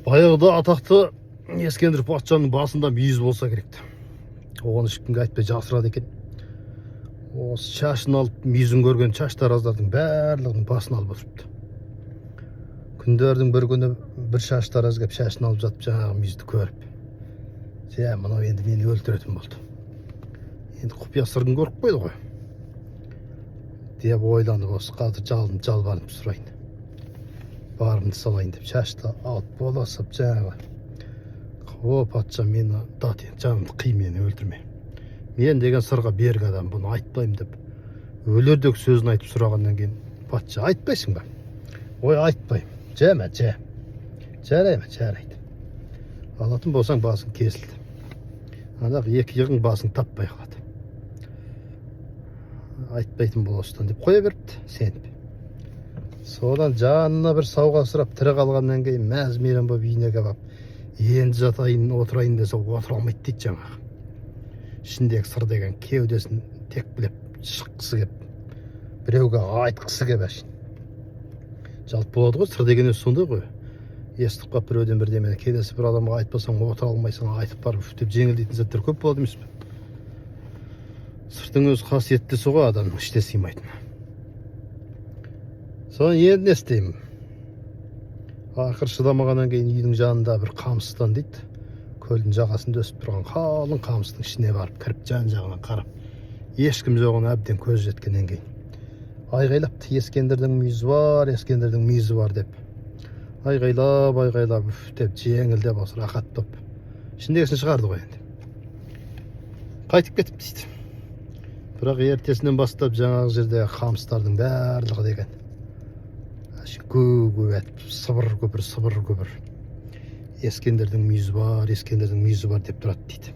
Баяғыда атақты Ескендір патшаның басында мүйіз болса керекті. Оған ешкімге айтпай жасырады екен. Осы шашын алып, мүйізін көрген шаштараздардың барлығының басын алып отырыпты. Күндердің бір күні бір шаштараз кеп шашын алып жатып, жаңағы мүйізді көріп, мынау енді мені өлтіретін болды. Енді құпия сырын көріп қойды ғой. Деп ойланып, осы қазір жалбарынып сұрайын. Барымды салайын деп шашты алып боласып жаңағы. О, патша, мені дат енді, жанымды қи, мені өлтірме. Мен деген сырға берік адам, бұны айтпаймын деп. Өлердік сөзін айтып сұрағаннан кейін, патша, айтпайсың ба? Ой, айтпаймын. Жарайды. Алатын болсаң басың кесілді. Анағы екі иығың басың таппай қалады. Айтпайтын бол осыдан деп қоя беріпті, сеніп. Содан жанына бір сауға сұрап тірі қалғаннан кейін мәз мейрам болып үйіне келіп, енді жатайын, отырайын десе отыра алмайды дейді жаңағы. Ішіндегі сыр деген кеудесін текпілеп шыққысы кеп, біреуге айтқысы кеп әшейін. Жалпы болады ғой, сыр деген өзі сондай ғой. Естіп қап біреуден бірдемені, келесі бір адамға айтпасаң, отыра алмайсың, айтып барып деп жеңілдейтін заттар көп болады емес пе? Сыртың өз қасиеттісі ғой, адамның іште сыймайтын. Соны енді не істеймін? Ақыр шыдамағаннан кейін үйдің жанында бір қамыстан дейді. Көлдің жағасында өсіп тұрған қалың қамыстың ішіне барып кіріп жан-жағына қарап, ешкім жоғына әбден көз жеткеннен кейін айғайлапты, Ескендірдің мүйізі бар деп. Айғайлап деп жеңілдеп осы рахат топ. Ішіндегісін шығарды ғой енді. Қайтып кетіп дейді. Бірақ ертесінен бастап жаңағы жерде қамыстардың барлығы деген көк өтіп, сыбыр көпір. Ескендірдің мүйізі бар деп тұрады дейді.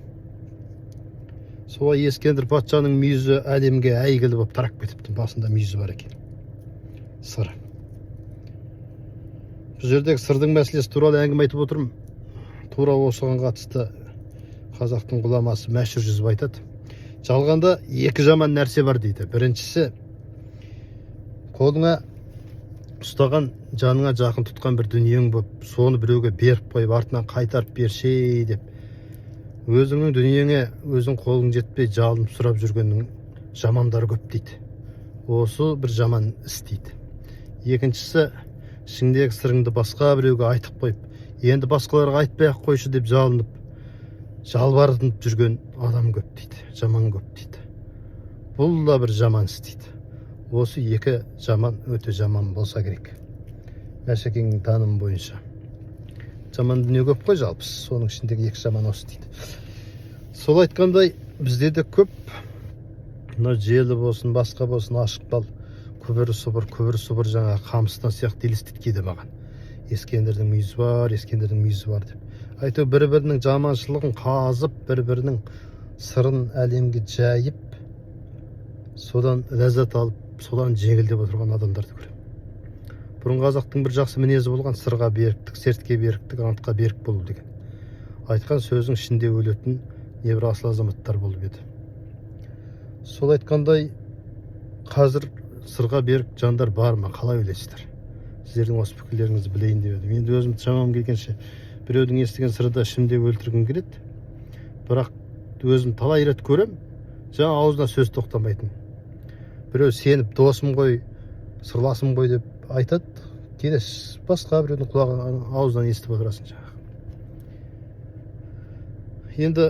Солай Ескендір патшаның мүйізі әлемге әйгілі болып тарап кетіпті, басында мүйізі бар екен. Сыры. Бұл жердегі сырдың мәселесі туралы әңгіме айтып отырмын. Тура осыған қатысты қазақтың ғұламасы Мәшһүр Жүсіп айтады. Жалғанда екі жаман нәрсе бар дейді. Біріншісі, қолыңа ұстаған, жаныңа жақын тұтқан бір дүниең болып, соны біреуге беріп қойып, артынан қайтарып бершей деп, өзіңнің дүниеңе өзің қолың жетпей жалынып сұрап жүргеннің жамандары көп дейді. Осы бір жаман іс дейді. Екіншісі, ішіңдегі сырыңды басқа біреуге айтып қойып, енді басқаларға айтпай-ақ қойшы деп жалынып, жалбарынып жүрген адам көп дейді, жаман көп дейді. Бұл да бір жаман іс дейді. Осы екі жаман өте жаман болса керек. Мәшекеңнің танымы бойынша. Жаман дүние көп қой жалпы, соның ішіндегі екі жаман осы дейді. Сол айтқандай, бізде де көп, мына желі болсын, басқа болсын, ашық бал, күбір сұбыр жаңа қамыстан сияқты елестейді кейде маған. Ескендірдің мүйізі бар деп. Айту бір-бірінің жаманшылығын қазып, бір-бірінің сырын әлемге жайып, содан ләззат алып, содан жеңілдеп отырған адамдарды көремін. Бұрын қазақтың бір жақсы мінезі болған, сырға беріктік, сертке беріктік, антқа берік болу деген. Айтқан сөзің ішінде өлетін небір асыл азаматтар болып еді. Сол айтқандай, қазір сырға берік жандар бар ма, қалай ойлайсыздар? Сіздердің осы пікірлеріңізді білейін деп едім. Енді өзім шамам келгенше біреудің естіген сырда ішімде өлтіргім келеді. Бірақ өзім талай рет көрем, жаңа аузына сөз тоқтамайтын. Біреу сеніп досым ғой, сырласым ғой деп айтады, келесі басқа біреудің құлағынан аузынан естіп отырасың жаңағы. Енді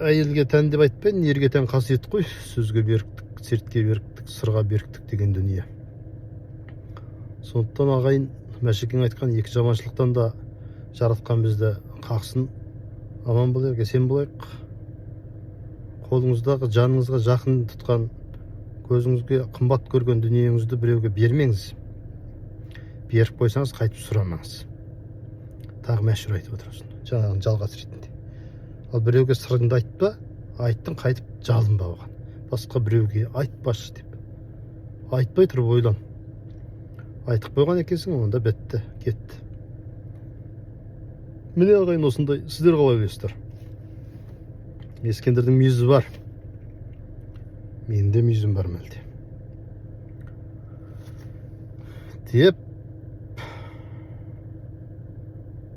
әйелге тән деп айтпайын, ерге тән қасиет қой, сөзге беріктік, сертке беріктік, сырға беріктік деген дүние. Сондықтан ағайын, Мәшекең айтқан екі жаманшылықтан да жаратқан бізді қақсын, аман болайық, есен болайық. Қолыңыздағы жаныңызға жақын тұтқан, көзіңізге қымбат көрген дүниеңізді біреуге бермеңіз. Беріп қойсаңыз қайтып сұрамаңыз. Тағы Мәшһүр айтып отырсын, жаңағын жалғас ретінде. Ал біреуге сырыңды айтпа, айттың қайтып жалынба оған. Басқа біреуге айтпашы деп. Айтпай тұрып ойлан. Айтып қойған екенсің, онда бітті, кетті. Міне ағайын осындай, сіздер қалай ойлайсыздар? Ескендірдің мүйізі бар. Менде мүйізім бар мәлде. Деп